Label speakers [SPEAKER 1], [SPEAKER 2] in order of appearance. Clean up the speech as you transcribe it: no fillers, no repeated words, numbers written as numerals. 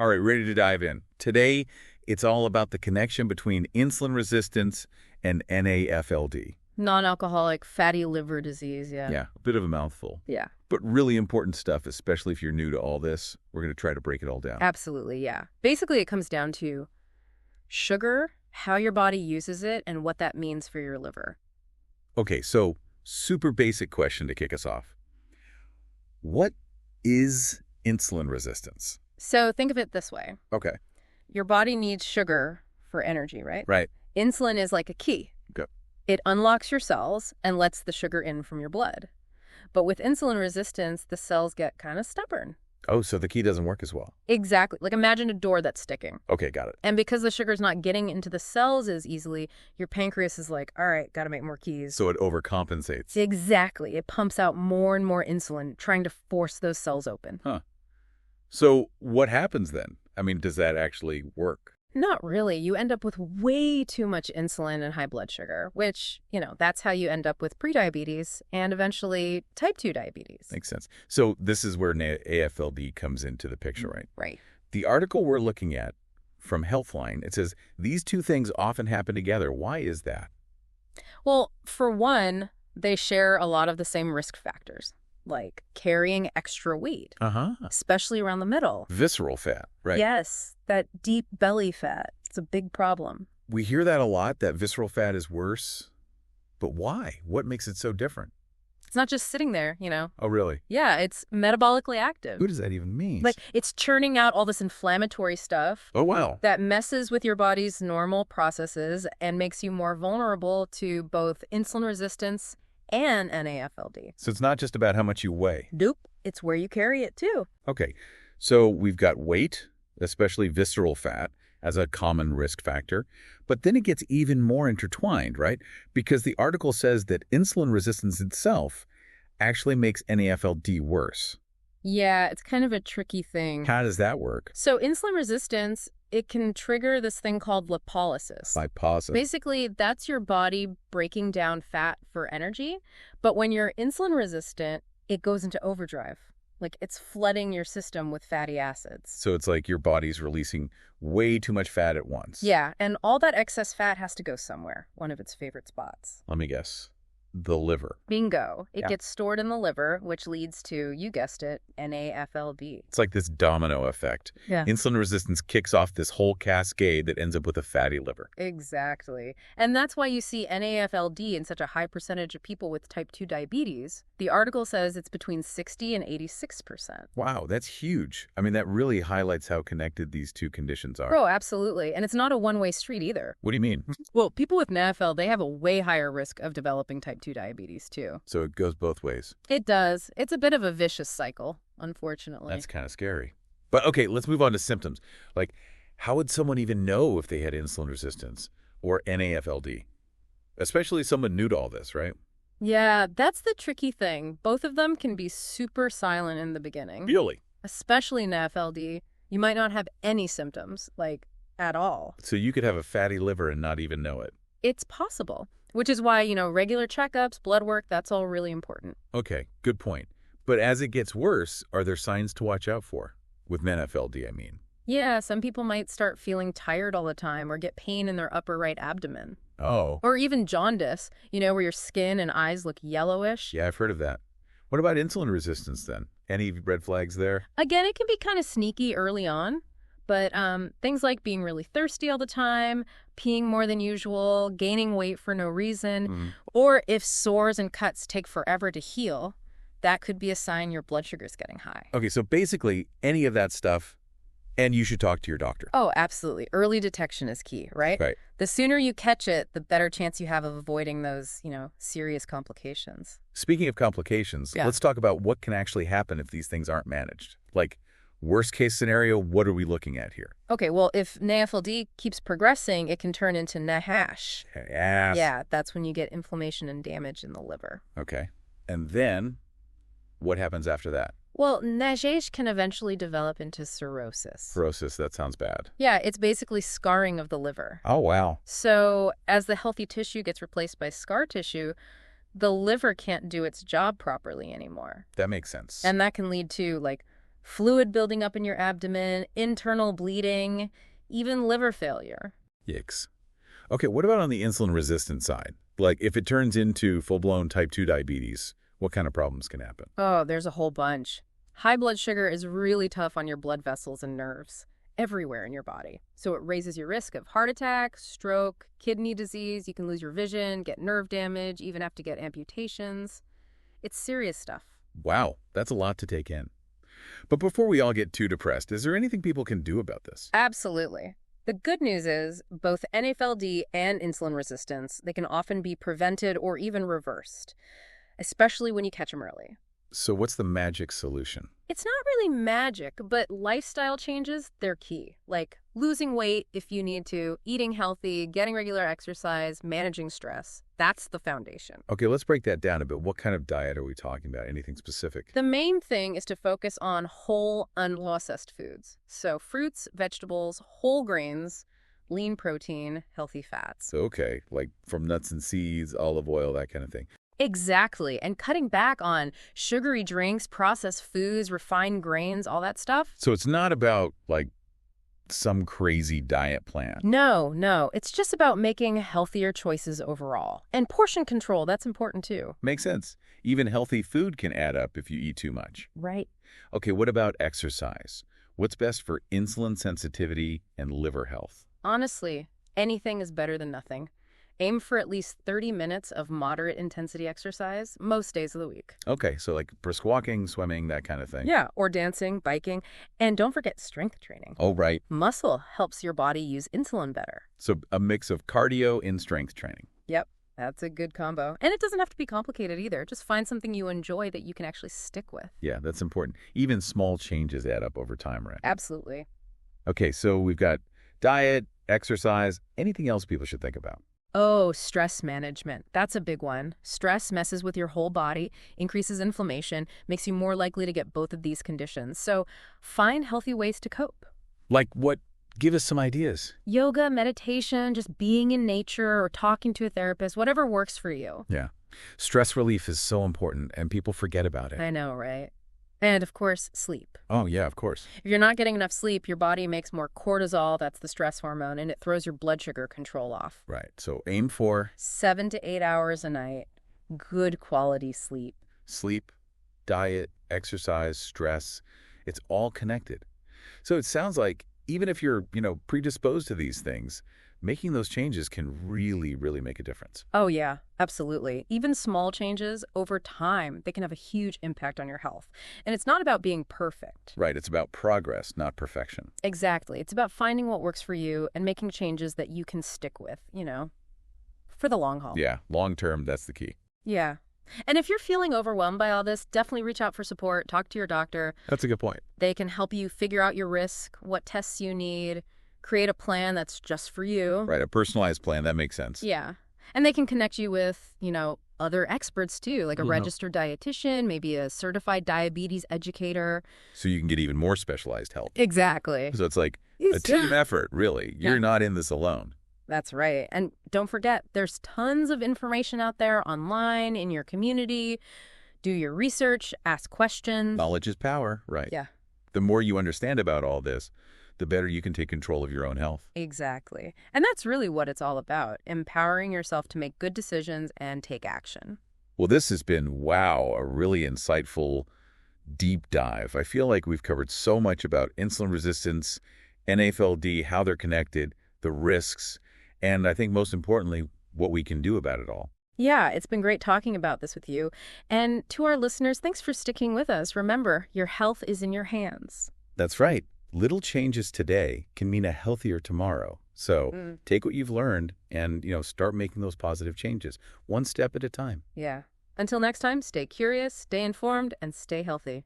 [SPEAKER 1] All right, ready to dive in. Today, it's all about the connection between insulin resistance and NAFLD.
[SPEAKER 2] Non-alcoholic fatty liver disease, yeah.
[SPEAKER 1] Yeah, a bit of a mouthful.
[SPEAKER 2] Yeah,
[SPEAKER 1] But really important stuff, especially if you're new to all this. We're going to try to break it all down.
[SPEAKER 2] absolutely, yeah. Basically, it comes down to sugar, how your body uses it, and what that means for your liver.
[SPEAKER 1] Okay, so super basic question to kick us off. What is insulin resistance?
[SPEAKER 2] So think of it this way.
[SPEAKER 1] Okay.
[SPEAKER 2] Your body needs sugar for energy, right?
[SPEAKER 1] Right.
[SPEAKER 2] Insulin is like a key.
[SPEAKER 1] Go.
[SPEAKER 2] It unlocks your cells and lets the sugar in from your blood. But with insulin resistance, the cells get kind of stubborn.
[SPEAKER 1] Oh, so the key doesn't work as well.
[SPEAKER 2] Exactly. Like imagine a door that's sticking.
[SPEAKER 1] Okay, got it.
[SPEAKER 2] And because the sugar's not getting into the cells as easily, your pancreas is like, all right, got to make more keys.
[SPEAKER 1] So it overcompensates.
[SPEAKER 2] Exactly. It pumps out more and more insulin, trying to force those cells open.
[SPEAKER 1] Huh. So what happens then? I mean, does that actually work?
[SPEAKER 2] Not really. You end up with way too much insulin and high blood sugar, which, that's how you end up with prediabetes and eventually type 2 diabetes.
[SPEAKER 1] Makes sense. So this is where AFLD comes into the picture, right?
[SPEAKER 2] Right.
[SPEAKER 1] The article we're looking at from Healthline, it says these two things often happen together. Why is that?
[SPEAKER 2] Well, for one, they share a lot of the same risk factors, like carrying extra weight, especially around the middle.
[SPEAKER 1] Visceral fat, right?
[SPEAKER 2] Yes, that deep belly fat. It's a big problem.
[SPEAKER 1] We hear that a lot, that visceral fat is worse. But why? What makes it so different?
[SPEAKER 2] It's not just sitting there,
[SPEAKER 1] Oh, really?
[SPEAKER 2] Yeah, it's metabolically active.
[SPEAKER 1] What does that even mean?
[SPEAKER 2] Like, it's churning out all this inflammatory stuff.
[SPEAKER 1] Oh, wow.
[SPEAKER 2] That messes with your body's normal processes and makes you more vulnerable to both insulin resistance and NAFLD.
[SPEAKER 1] So it's not just about how much you weigh.
[SPEAKER 2] Nope. It's where you carry it, too.
[SPEAKER 1] Okay. So we've got weight, especially visceral fat, as a common risk factor. But then it gets even more intertwined, right? Because the article says that insulin resistance itself actually makes NAFLD worse.
[SPEAKER 2] Yeah, it's kind of a tricky thing.
[SPEAKER 1] How does that work?
[SPEAKER 2] So insulin resistance, it can trigger this thing called lipolysis.
[SPEAKER 1] Lipolysis.
[SPEAKER 2] Basically, that's your body breaking down fat for energy. But when you're insulin resistant, it goes into overdrive. Like it's flooding your system with fatty acids.
[SPEAKER 1] So it's like your body's releasing way too much fat at once.
[SPEAKER 2] Yeah, and all that excess fat has to go somewhere, one of its favorite spots.
[SPEAKER 1] Let me guess. The liver.
[SPEAKER 2] Bingo. It
[SPEAKER 1] Yeah.
[SPEAKER 2] gets stored in the liver, which leads to, you guessed it, NAFLD.
[SPEAKER 1] It's like this domino effect.
[SPEAKER 2] Yeah.
[SPEAKER 1] Insulin resistance kicks off this whole cascade that ends up with a fatty liver.
[SPEAKER 2] Exactly. And that's why you see NAFLD in such a high percentage of people with type 2 diabetes. The article says it's between 60 and 86%.
[SPEAKER 1] Wow, that's huge. I mean, that really highlights how connected these two conditions are.
[SPEAKER 2] Oh, absolutely. And it's not a one-way street either.
[SPEAKER 1] What do you mean?
[SPEAKER 2] Well, people with NAFLD, they have a way higher risk of developing type 2 diabetes, too.
[SPEAKER 1] So it goes both ways.
[SPEAKER 2] It does. It's a bit of a vicious cycle, unfortunately.
[SPEAKER 1] That's kind of scary. But okay, let's move on to symptoms. Like, how would someone even know if they had insulin resistance or NAFLD? Especially someone new to all this, right?
[SPEAKER 2] Yeah, that's the tricky thing. Both of them can be super silent in the beginning.
[SPEAKER 1] Really?
[SPEAKER 2] Especially NAFLD. You might not have any symptoms, like, at all.
[SPEAKER 1] So you could have a fatty liver and not even know it.
[SPEAKER 2] It's possible, which is why, regular checkups, blood work, that's all really important.
[SPEAKER 1] Okay, good point. But as it gets worse, are there signs to watch out for? With NAFLD, I mean.
[SPEAKER 2] Yeah, some people might start feeling tired all the time or get pain in their upper right abdomen.
[SPEAKER 1] Oh.
[SPEAKER 2] Or even jaundice, where your skin and eyes look yellowish.
[SPEAKER 1] Yeah, I've heard of that. What about insulin resistance then? Any red flags there?
[SPEAKER 2] Again, it can be kind of sneaky early on, but things like being really thirsty all the time, peeing more than usual, gaining weight for no reason, or if sores and cuts take forever to heal, that could be a sign your blood sugar is getting high.
[SPEAKER 1] Okay, so basically any of that stuff, and you should talk to your doctor.
[SPEAKER 2] Oh, absolutely. Early detection is key, right?
[SPEAKER 1] Right.
[SPEAKER 2] The sooner you catch it, the better chance you have of avoiding those, serious complications.
[SPEAKER 1] Speaking of complications,
[SPEAKER 2] Yeah.
[SPEAKER 1] let's talk about what can actually happen if these things aren't managed. Like, worst case scenario, what are we looking at here?
[SPEAKER 2] Okay, well, if NAFLD keeps progressing, it can turn into NASH.
[SPEAKER 1] Yes.
[SPEAKER 2] Yeah, that's when you get inflammation and damage in the liver.
[SPEAKER 1] Okay. And then what happens after that?
[SPEAKER 2] Well, NASH can eventually develop into cirrhosis.
[SPEAKER 1] Cirrhosis, that sounds bad.
[SPEAKER 2] Yeah, it's basically scarring of the liver.
[SPEAKER 1] Oh, wow.
[SPEAKER 2] So as the healthy tissue gets replaced by scar tissue, the liver can't do its job properly anymore.
[SPEAKER 1] That makes sense.
[SPEAKER 2] And that can lead to, fluid building up in your abdomen, internal bleeding, even liver failure.
[SPEAKER 1] Yikes. Okay, what about on the insulin-resistant side? Like, if it turns into full-blown type 2 diabetes, what kind of problems can happen?
[SPEAKER 2] Oh, there's a whole bunch. High blood sugar is really tough on your blood vessels and nerves everywhere in your body. So it raises your risk of heart attack, stroke, kidney disease. You can lose your vision, get nerve damage, even have to get amputations. It's serious stuff.
[SPEAKER 1] Wow, that's a lot to take in. But before we all get too depressed, is there anything people can do about this?
[SPEAKER 2] Absolutely. The good news is both NAFLD and insulin resistance, they can often be prevented or even reversed, especially when you catch them early.
[SPEAKER 1] So what's the magic solution?
[SPEAKER 2] It's not really magic, but lifestyle changes, they're key. Like losing weight if you need to, eating healthy, getting regular exercise, managing stress. That's the foundation.
[SPEAKER 1] Okay, let's break that down a bit. What kind of diet are we talking about? Anything specific?
[SPEAKER 2] The main thing is to focus on whole, unprocessed foods. So fruits, vegetables, whole grains, lean protein, healthy fats.
[SPEAKER 1] Okay, like from nuts and seeds, olive oil, that kind of thing.
[SPEAKER 2] Exactly. And cutting back on sugary drinks, processed foods, refined grains, all that stuff.
[SPEAKER 1] So it's not about, like, some crazy diet plan.
[SPEAKER 2] No. It's just about making healthier choices overall. And portion control, that's important too.
[SPEAKER 1] Makes sense. Even healthy food can add up if you eat too much.
[SPEAKER 2] Right.
[SPEAKER 1] Okay, what about exercise? What's best for insulin sensitivity and liver health?
[SPEAKER 2] Honestly, anything is better than nothing. Aim for at least 30 minutes of moderate intensity exercise most days of the week.
[SPEAKER 1] Okay, so like brisk walking, swimming, that kind of thing.
[SPEAKER 2] Yeah, or dancing, biking, and don't forget strength training.
[SPEAKER 1] Oh, right.
[SPEAKER 2] Muscle helps your body use insulin better.
[SPEAKER 1] So a mix of cardio and strength training.
[SPEAKER 2] Yep, that's a good combo. And it doesn't have to be complicated either. Just find something you enjoy that you can actually stick with.
[SPEAKER 1] Yeah, that's important. Even small changes add up over time, right?
[SPEAKER 2] Absolutely.
[SPEAKER 1] Okay, so we've got diet, exercise, anything else people should think about?
[SPEAKER 2] Oh, stress management. That's a big one. Stress messes with your whole body, increases inflammation, makes you more likely to get both of these conditions. So find healthy ways to cope.
[SPEAKER 1] Like what? Give us some ideas.
[SPEAKER 2] Yoga, meditation, just being in nature or talking to a therapist, whatever works for you.
[SPEAKER 1] Yeah. Stress relief is so important, and people forget about it.
[SPEAKER 2] I know, right? And, of course, sleep.
[SPEAKER 1] Oh, yeah, of course.
[SPEAKER 2] If you're not getting enough sleep, your body makes more cortisol, that's the stress hormone, and it throws your blood sugar control off.
[SPEAKER 1] Right. So aim for
[SPEAKER 2] 7 to 8 hours a night, good quality sleep.
[SPEAKER 1] sleep, diet, exercise, stress. It's all connected. So it sounds like even if you're, predisposed to these things, making those changes can really, really make a difference.
[SPEAKER 2] Oh, yeah, absolutely. Even small changes over time, they can have a huge impact on your health. And it's not about being perfect.
[SPEAKER 1] Right. It's about progress, not perfection.
[SPEAKER 2] Exactly. It's about finding what works for you and making changes that you can stick with, for the long haul.
[SPEAKER 1] Yeah. Long term, that's the key.
[SPEAKER 2] Yeah. And if you're feeling overwhelmed by all this, definitely reach out for support. Talk to your doctor.
[SPEAKER 1] That's a good point.
[SPEAKER 2] They can help you figure out your risk, what tests you need, create a plan that's just for you.
[SPEAKER 1] Right. A personalized plan. That makes sense.
[SPEAKER 2] Yeah. And they can connect you with, other experts too, like a registered dietitian, maybe a certified diabetes educator.
[SPEAKER 1] So you can get even more specialized help.
[SPEAKER 2] Exactly.
[SPEAKER 1] So it's like a team effort, really. You're not in this alone.
[SPEAKER 2] That's right. And don't forget, there's tons of information out there online, in your community. Do your research, ask questions.
[SPEAKER 1] Knowledge is power, right?
[SPEAKER 2] Yeah.
[SPEAKER 1] The more you understand about all this, the better you can take control of your own health.
[SPEAKER 2] Exactly. And that's really what it's all about, empowering yourself to make good decisions and take action.
[SPEAKER 1] Well, this has been, wow, a really insightful deep dive. I feel like we've covered so much about insulin resistance, NAFLD, how they're connected, the risks, and I think most importantly, what we can do about it all.
[SPEAKER 2] Yeah, it's been great talking about this with you. And to our listeners, thanks for sticking with us. Remember, your health is in your hands.
[SPEAKER 1] That's right. Little changes today can mean a healthier tomorrow. So take what you've learned and, start making those positive changes, one step at a time.
[SPEAKER 2] Yeah. Until next time, stay curious, stay informed, and stay healthy.